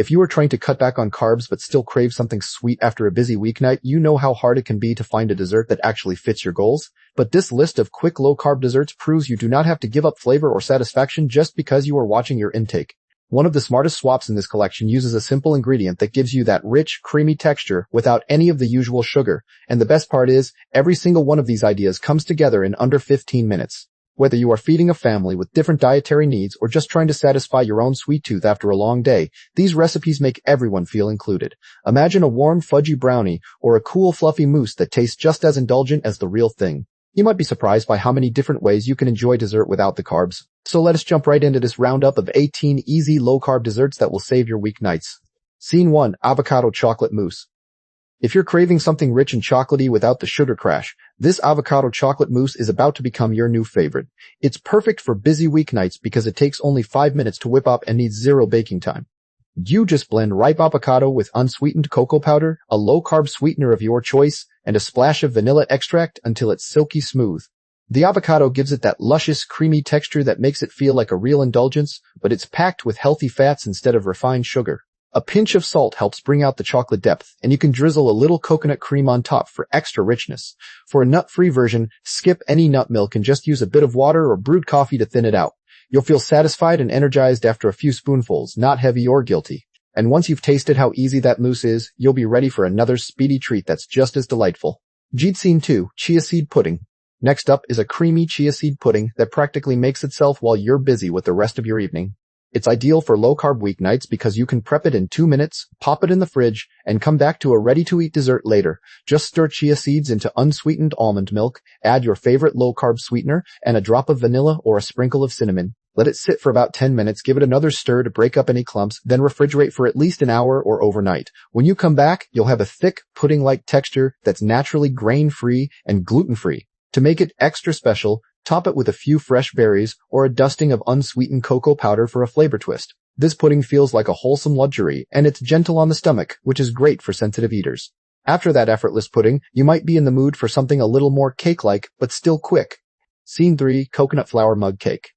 If you are trying to cut back on carbs but still crave something sweet after a busy weeknight, you know how hard it can be to find a dessert that actually fits your goals. But this list of quick low-carb desserts proves you do not have to give up flavor or satisfaction just because you are watching your intake. One of the smartest swaps in this collection uses a simple ingredient that gives you that rich, creamy texture without any of the usual sugar. And the best part is, every single one of these ideas comes together in under 15 minutes. Whether you are feeding a family with different dietary needs or just trying to satisfy your own sweet tooth after a long day, these recipes make everyone feel included. Imagine a warm, fudgy brownie or a cool, fluffy mousse that tastes just as indulgent as the real thing. You might be surprised by how many different ways you can enjoy dessert without the carbs. So let us jump right into this roundup of 18 easy low-carb desserts that will save your weeknights. Scene 1. Avocado Chocolate Mousse. If you're craving something rich and chocolatey without the sugar crash, this avocado chocolate mousse is about to become your new favorite. It's perfect for busy weeknights because it takes only 5 minutes to whip up and needs 0 baking time. You just blend ripe avocado with unsweetened cocoa powder, a low-carb sweetener of your choice, and a splash of vanilla extract until it's silky smooth. The avocado gives it that luscious, creamy texture that makes it feel like a real indulgence, but it's packed with healthy fats instead of refined sugar. A pinch of salt helps bring out the chocolate depth, and you can drizzle a little coconut cream on top for extra richness. For a nut-free version, skip any nut milk and just use a bit of water or brewed coffee to thin it out. You'll feel satisfied and energized after a few spoonfuls, not heavy or guilty. And once you've tasted how easy that mousse is, you'll be ready for another speedy treat that's just as delightful. Scene 2. Chia Seed Pudding. Next up is a creamy chia seed pudding that practically makes itself while you're busy with the rest of your evening. It's ideal for low-carb weeknights because you can prep it in 2 minutes, pop it in the fridge, and come back to a ready-to-eat dessert later. Just stir chia seeds into unsweetened almond milk, add your favorite low-carb sweetener, and a drop of vanilla or a sprinkle of cinnamon. Let it sit for about 10 minutes, give it another stir to break up any clumps, then refrigerate for at least an hour or overnight. When you come back, you'll have a thick, pudding-like texture that's naturally grain-free and gluten-free. To make it extra special, top it with a few fresh berries or a dusting of unsweetened cocoa powder for a flavor twist. This pudding feels like a wholesome luxury, and it's gentle on the stomach, which is great for sensitive eaters. After that effortless pudding, you might be in the mood for something a little more cake-like, but still quick. Scene 3. Coconut Flour Mug Cake.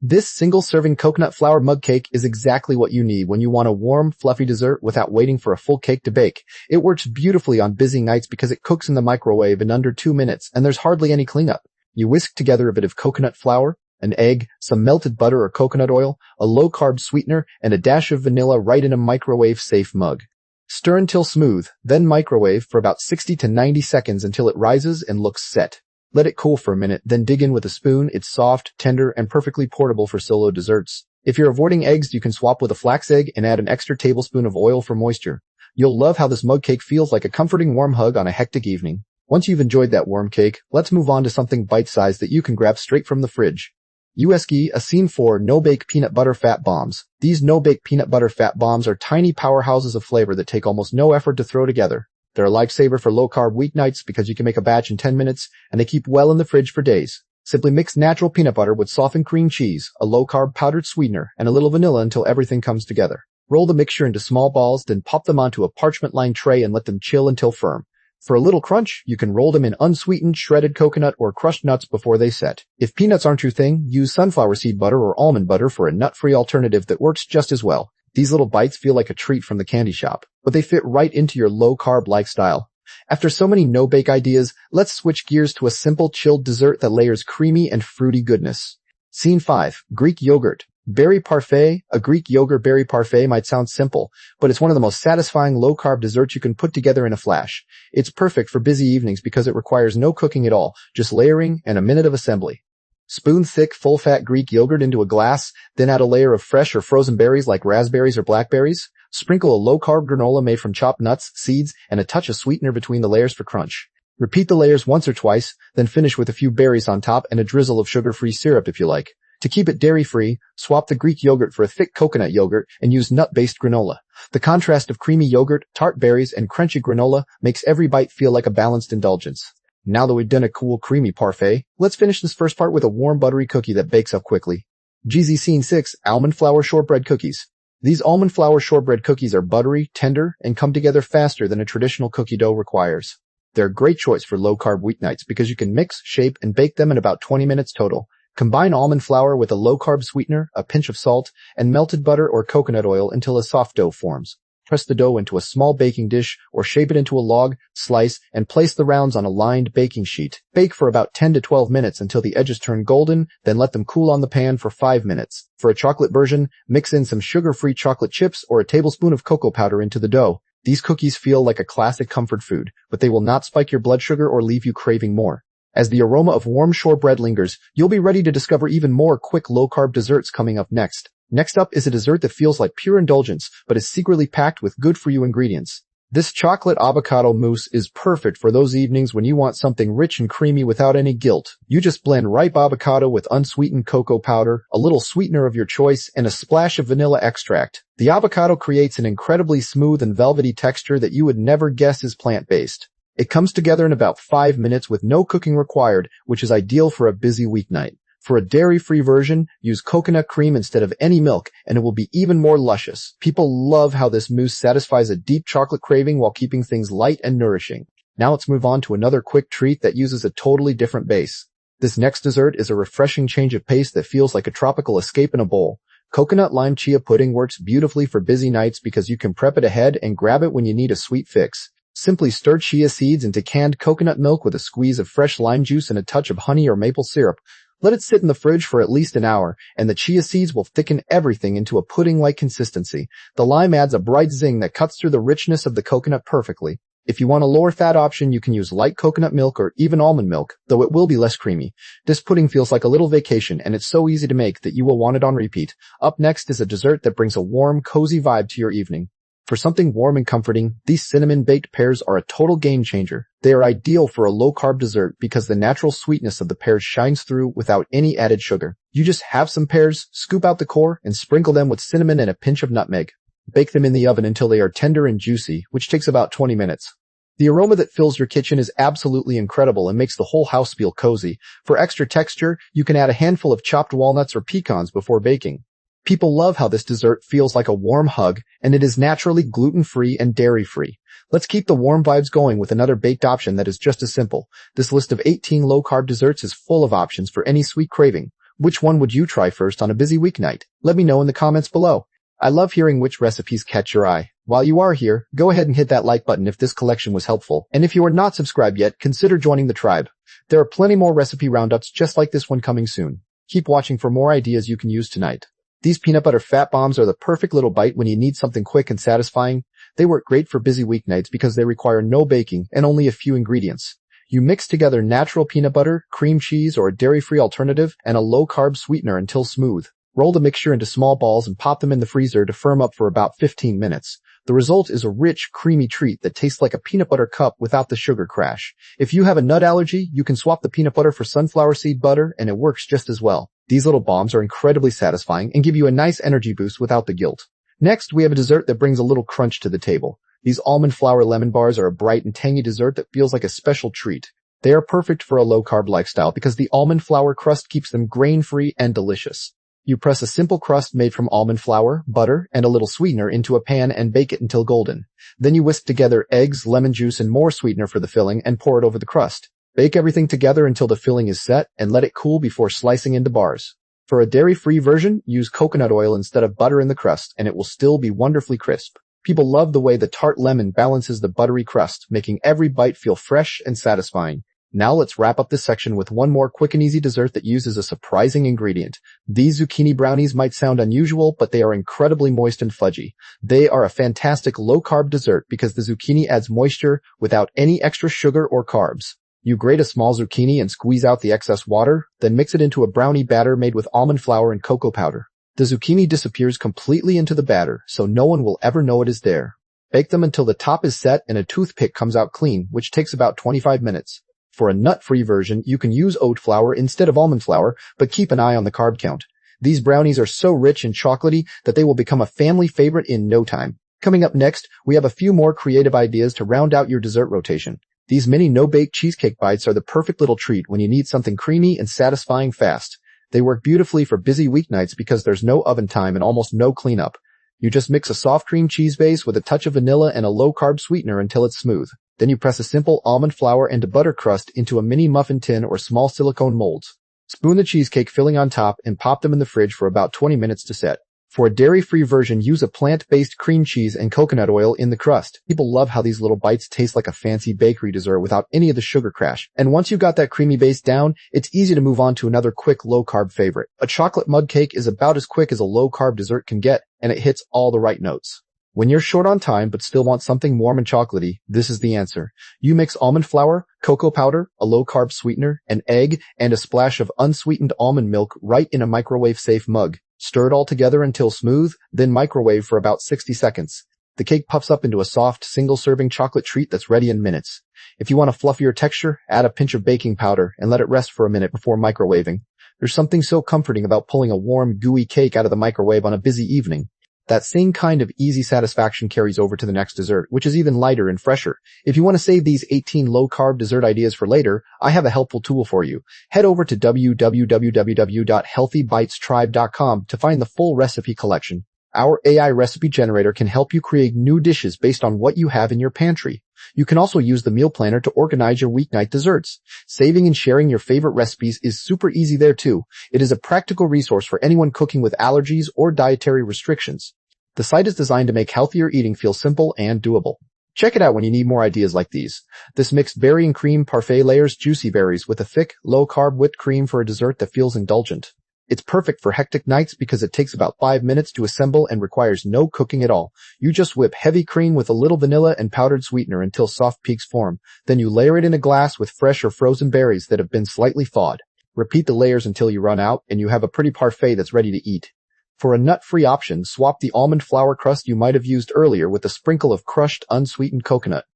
This single-serving coconut flour mug cake is exactly what you need when you want a warm, fluffy dessert without waiting for a full cake to bake. It works beautifully on busy nights because it cooks in the microwave in under 2 minutes, and there's hardly any cleanup. You whisk together a bit of coconut flour, an egg, some melted butter or coconut oil, a low-carb sweetener, and a dash of vanilla right in a microwave-safe mug. Stir until smooth, then microwave for about 60 to 90 seconds until it rises and looks set. Let it cool for a minute, then dig in with a spoon. It's soft, tender, and perfectly portable for solo desserts. If you're avoiding eggs, you can swap with a flax egg and add an extra tablespoon of oil for moisture. You'll love how this mug cake feels like a comforting warm hug on a hectic evening. Once you've enjoyed that warm cake, let's move on to something bite-sized that you can grab straight from the fridge. A Scene 4. No-Bake Peanut Butter Fat Bombs. These no-bake peanut butter fat bombs are tiny powerhouses of flavor that take almost no effort to throw together. They're a lifesaver for low-carb weeknights because you can make a batch in 10 minutes, and they keep well in the fridge for days. Simply mix natural peanut butter with softened cream cheese, a low-carb powdered sweetener, and a little vanilla until everything comes together. Roll the mixture into small balls, then pop them onto a parchment-lined tray and let them chill until firm. For a little crunch, you can roll them in unsweetened shredded coconut or crushed nuts before they set. If peanuts aren't your thing, use sunflower seed butter or almond butter for a nut-free alternative that works just as well. These little bites feel like a treat from the candy shop, but they fit right into your low-carb lifestyle. After so many no-bake ideas, let's switch gears to a simple chilled dessert that layers creamy and fruity goodness. Scene 5. Greek Yogurt. Berry Parfait. A Greek yogurt berry parfait might sound simple, but it's one of the most satisfying low-carb desserts you can put together in a flash. It's perfect for busy evenings because it requires no cooking at all, just layering and a minute of assembly. Spoon thick, full-fat Greek yogurt into a glass, then add a layer of fresh or frozen berries like raspberries or blackberries. Sprinkle a low-carb granola made from chopped nuts, seeds, and a touch of sweetener between the layers for crunch. Repeat the layers once or twice, then finish with a few berries on top and a drizzle of sugar-free syrup if you like. To keep it dairy-free, swap the Greek yogurt for a thick coconut yogurt and use nut-based granola. The contrast of creamy yogurt, tart berries, and crunchy granola makes every bite feel like a balanced indulgence. Now that we've done a cool creamy parfait, let's finish this first part with a warm buttery cookie that bakes up quickly. Scene 6. Almond Flour Shortbread Cookies. These almond flour shortbread cookies are buttery, tender, and come together faster than a traditional cookie dough requires. They're a great choice for low-carb weeknights because you can mix, shape, and bake them in about 20 minutes total. Combine almond flour with a low-carb sweetener, a pinch of salt, and melted butter or coconut oil until a soft dough forms. Press the dough into a small baking dish or shape it into a log, slice, and place the rounds on a lined baking sheet. Bake for about 10 to 12 minutes until the edges turn golden, then let them cool on the pan for 5 minutes. For a chocolate version, mix in some sugar-free chocolate chips or a tablespoon of cocoa powder into the dough. These cookies feel like a classic comfort food, but they will not spike your blood sugar or leave you craving more. As the aroma of warm shortbread lingers, you'll be ready to discover even more quick low-carb desserts coming up next. Next up is a dessert that feels like pure indulgence, but is secretly packed with good-for-you ingredients. This chocolate avocado mousse is perfect for those evenings when you want something rich and creamy without any guilt. You just blend ripe avocado with unsweetened cocoa powder, a little sweetener of your choice, and a splash of vanilla extract. The avocado creates an incredibly smooth and velvety texture that you would never guess is plant-based. It comes together in about 5 minutes with no cooking required, which is ideal for a busy weeknight. For a dairy-free version, use coconut cream instead of any milk, and it will be even more luscious. People love how this mousse satisfies a deep chocolate craving while keeping things light and nourishing. Now let's move on to another quick treat that uses a totally different base. This next dessert is a refreshing change of pace that feels like a tropical escape in a bowl. Coconut lime chia pudding works beautifully for busy nights because you can prep it ahead and grab it when you need a sweet fix. Simply stir chia seeds into canned coconut milk with a squeeze of fresh lime juice and a touch of honey or maple syrup. Let it sit in the fridge for at least an hour, and the chia seeds will thicken everything into a pudding-like consistency. The lime adds a bright zing that cuts through the richness of the coconut perfectly. If you want a lower-fat option, you can use light coconut milk or even almond milk, though it will be less creamy. This pudding feels like a little vacation, and it's so easy to make that you will want it on repeat. Up next is a dessert that brings a warm, cozy vibe to your evening. For something warm and comforting, these cinnamon-baked pears are a total game-changer. They are ideal for a low-carb dessert because the natural sweetness of the pears shines through without any added sugar. You just have some pears, scoop out the core, and sprinkle them with cinnamon and a pinch of nutmeg. Bake them in the oven until they are tender and juicy, which takes about 20 minutes. The aroma that fills your kitchen is absolutely incredible and makes the whole house feel cozy. For extra texture, you can add a handful of chopped walnuts or pecans before baking. People love how this dessert feels like a warm hug, and it is naturally gluten-free and dairy-free. Let's keep the warm vibes going with another baked option that is just as simple. This list of 18 low-carb desserts is full of options for any sweet craving. Which one would you try first on a busy weeknight? Let me know in the comments below. I love hearing which recipes catch your eye. While you are here, go ahead and hit that like button if this collection was helpful. And if you are not subscribed yet, consider joining the tribe. There are plenty more recipe roundups just like this one coming soon. Keep watching for more ideas you can use tonight. These peanut butter fat bombs are the perfect little bite when you need something quick and satisfying. They work great for busy weeknights because they require no baking and only a few ingredients. You mix together natural peanut butter, cream cheese, or a dairy-free alternative, and a low-carb sweetener until smooth. Roll the mixture into small balls and pop them in the freezer to firm up for about 15 minutes. The result is a rich, creamy treat that tastes like a peanut butter cup without the sugar crash. If you have a nut allergy, you can swap the peanut butter for sunflower seed butter, and it works just as well. These little bombs are incredibly satisfying and give you a nice energy boost without the guilt. Next, we have a dessert that brings a little crunch to the table. These almond flour lemon bars are a bright and tangy dessert that feels like a special treat. They are perfect for a low-carb lifestyle because the almond flour crust keeps them grain-free and delicious. You press a simple crust made from almond flour, butter, and a little sweetener into a pan and bake it until golden. Then you whisk together eggs, lemon juice, and more sweetener for the filling and pour it over the crust. Bake everything together until the filling is set and let it cool before slicing into bars. For a dairy-free version, use coconut oil instead of butter in the crust, and it will still be wonderfully crisp. People love the way the tart lemon balances the buttery crust, making every bite feel fresh and satisfying. Now let's wrap up this section with one more quick and easy dessert that uses a surprising ingredient. These zucchini brownies might sound unusual, but they are incredibly moist and fudgy. They are a fantastic low-carb dessert because the zucchini adds moisture without any extra sugar or carbs. You grate a small zucchini and squeeze out the excess water, then mix it into a brownie batter made with almond flour and cocoa powder. The zucchini disappears completely into the batter, so no one will ever know it is there. Bake them until the top is set and a toothpick comes out clean, which takes about 25 minutes. For a nut-free version, you can use oat flour instead of almond flour, but keep an eye on the carb count. These brownies are so rich and chocolatey that they will become a family favorite in no time. Coming up next, we have a few more creative ideas to round out your dessert rotation. These mini no-bake cheesecake bites are the perfect little treat when you need something creamy and satisfying fast. They work beautifully for busy weeknights because there's no oven time and almost no cleanup. You just mix a soft cream cheese base with a touch of vanilla and a low-carb sweetener until it's smooth. Then you press a simple almond flour and a butter crust into a mini muffin tin or small silicone molds. Spoon the cheesecake filling on top and pop them in the fridge for about 20 minutes to set. For a dairy-free version, use a plant-based cream cheese and coconut oil in the crust. People love how these little bites taste like a fancy bakery dessert without any of the sugar crash. And once you've got that creamy base down, it's easy to move on to another quick low-carb favorite. A chocolate mug cake is about as quick as a low-carb dessert can get, and it hits all the right notes. When you're short on time but still want something warm and chocolatey, this is the answer. You mix almond flour, cocoa powder, a low-carb sweetener, an egg, and a splash of unsweetened almond milk right in a microwave-safe mug. Stir it all together until smooth, then microwave for about 60 seconds. The cake puffs up into a soft, single-serving chocolate treat that's ready in minutes. If you want a fluffier texture, add a pinch of baking powder and let it rest for a minute before microwaving. There's something so comforting about pulling a warm, gooey cake out of the microwave on a busy evening. That same kind of easy satisfaction carries over to the next dessert, which is even lighter and fresher. If you want to save these 18 low-carb dessert ideas for later, I have a helpful tool for you. Head over to www.healthybitestribe.com to find the full recipe collection. Our AI recipe generator can help you create new dishes based on what you have in your pantry. You can also use the meal planner to organize your weeknight desserts. Saving and sharing your favorite recipes is super easy there too. It is a practical resource for anyone cooking with allergies or dietary restrictions. The site is designed to make healthier eating feel simple and doable. Check it out when you need more ideas like these. This mixed berry and cream parfait layers juicy berries with a thick, low-carb whipped cream for a dessert that feels indulgent. It's perfect for hectic nights because it takes about 5 minutes to assemble and requires no cooking at all. You just whip heavy cream with a little vanilla and powdered sweetener until soft peaks form. Then you layer it in a glass with fresh or frozen berries that have been slightly thawed. Repeat the layers until you run out, and you have a pretty parfait that's ready to eat. For a nut-free option, swap the almond flour crust you might have used earlier with a sprinkle of crushed, unsweetened coconut.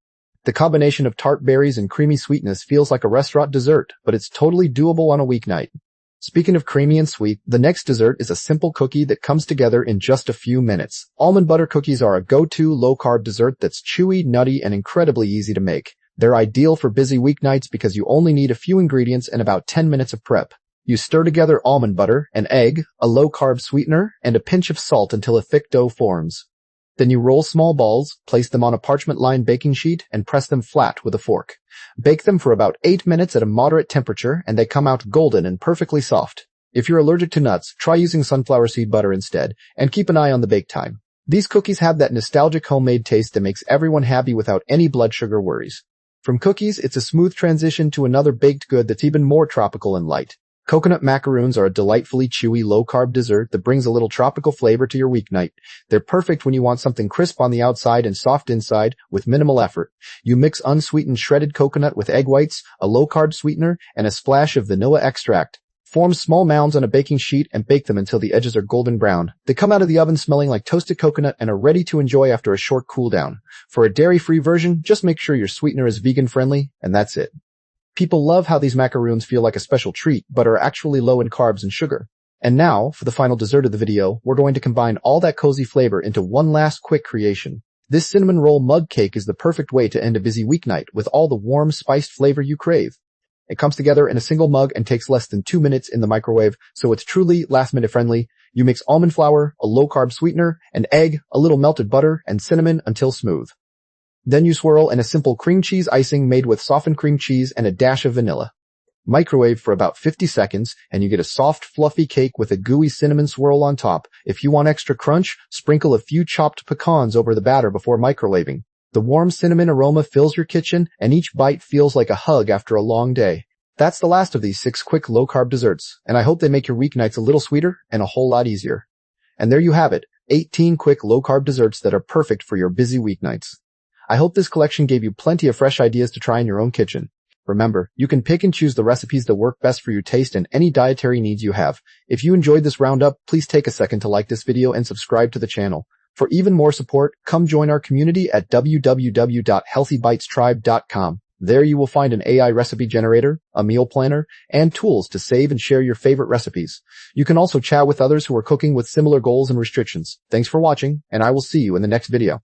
The combination of tart berries and creamy sweetness feels like a restaurant dessert, but it's totally doable on a weeknight. Speaking of creamy and sweet, the next dessert is a simple cookie that comes together in just a few minutes. Almond butter cookies are a go-to low-carb dessert that's chewy, nutty, and incredibly easy to make. They're ideal for busy weeknights because you only need a few ingredients and about 10 minutes of prep. You stir together almond butter, an egg, a low-carb sweetener, and a pinch of salt until a thick dough forms. Then you roll small balls, place them on a parchment-lined baking sheet, and press them flat with a fork. Bake them for about 8 minutes at a moderate temperature, and they come out golden and perfectly soft. If you're allergic to nuts, try using sunflower seed butter instead, and keep an eye on the bake time. These cookies have that nostalgic homemade taste that makes everyone happy without any blood sugar worries. From cookies, it's a smooth transition to another baked good that's even more tropical and light. Coconut macaroons are a delightfully chewy low-carb dessert that brings a little tropical flavor to your weeknight. They're perfect when you want something crisp on the outside and soft inside with minimal effort. You mix unsweetened shredded coconut with egg whites, a low-carb sweetener, and a splash of vanilla extract. Form small mounds on a baking sheet and bake them until the edges are golden brown. They come out of the oven smelling like toasted coconut and are ready to enjoy after a short cool down. For a dairy-free version, just make sure your sweetener is vegan-friendly, and that's it. People love how these macaroons feel like a special treat, but are actually low in carbs and sugar. And now, for the final dessert of the video, we're going to combine all that cozy flavor into one last quick creation. This cinnamon roll mug cake is the perfect way to end a busy weeknight with all the warm, spiced flavor you crave. It comes together in a single mug and takes less than 2 minutes in the microwave, so it's truly last-minute friendly. You mix almond flour, a low-carb sweetener, an egg, a little melted butter, and cinnamon until smooth. Then you swirl in a simple cream cheese icing made with softened cream cheese and a dash of vanilla. Microwave for about 50 seconds, and you get a soft, fluffy cake with a gooey cinnamon swirl on top. If you want extra crunch, sprinkle a few chopped pecans over the batter before microwaving. The warm cinnamon aroma fills your kitchen, and each bite feels like a hug after a long day. That's the last of these 6 quick low-carb desserts, and I hope they make your weeknights a little sweeter and a whole lot easier. And there you have it, 18 quick low-carb desserts that are perfect for your busy weeknights. I hope this collection gave you plenty of fresh ideas to try in your own kitchen. Remember, you can pick and choose the recipes that work best for your taste and any dietary needs you have. If you enjoyed this roundup, please take a second to like this video and subscribe to the channel. For even more support, come join our community at www.healthybitestribe.com. There you will find an AI recipe generator, a meal planner, and tools to save and share your favorite recipes. You can also chat with others who are cooking with similar goals and restrictions. Thanks for watching, and I will see you in the next video.